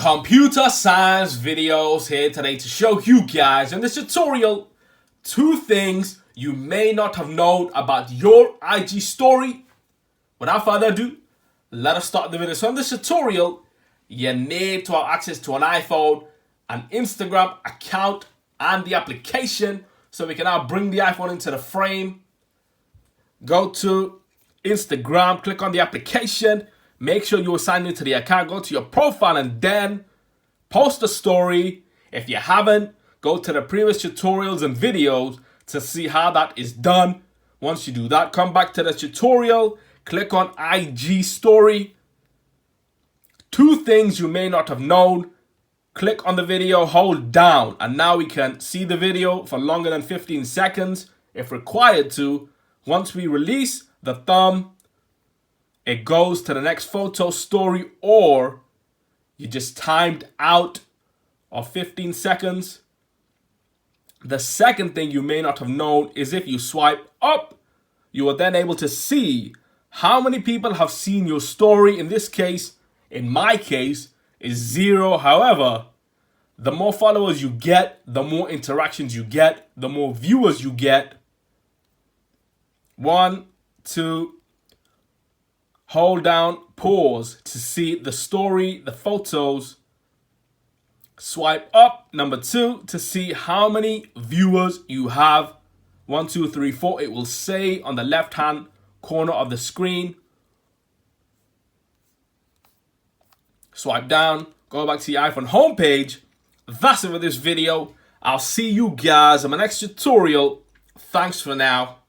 Computer science videos here today to show you guys in this tutorial 2 things you may not have known about your IG story. Without further ado, let us start the video. So in this tutorial, you need to have access to an iPhone, an Instagram account, and the application. So we can now bring the iPhone into the frame. Go to Instagram, click on the application. Make sure you sign into the account, go to your profile, and then post a story. If you haven't, go to the previous tutorials and videos to see how that is done. Once you do that, come back to the tutorial, click on IG story. 2 things you may not have known. Click on the video, hold down, and now we can see the video for longer than 15 seconds if required to. Once we release the thumb, it goes to the next photo story, or you just timed out of 15 seconds. The second thing you may not have known is if you swipe up, you are then able to see how many people have seen your story. In this case, in my case, is 0. However, the more followers you get, the more interactions you get, the more viewers you get. 1, 2, hold down, pause to see the story, the photos. Swipe up, number 2, to see how many viewers you have. 1, 2, 3, 4. It will say on the left-hand corner of the screen. Swipe down, go back to your iPhone homepage. That's it for this video. I'll see you guys in my next tutorial. Thanks for now.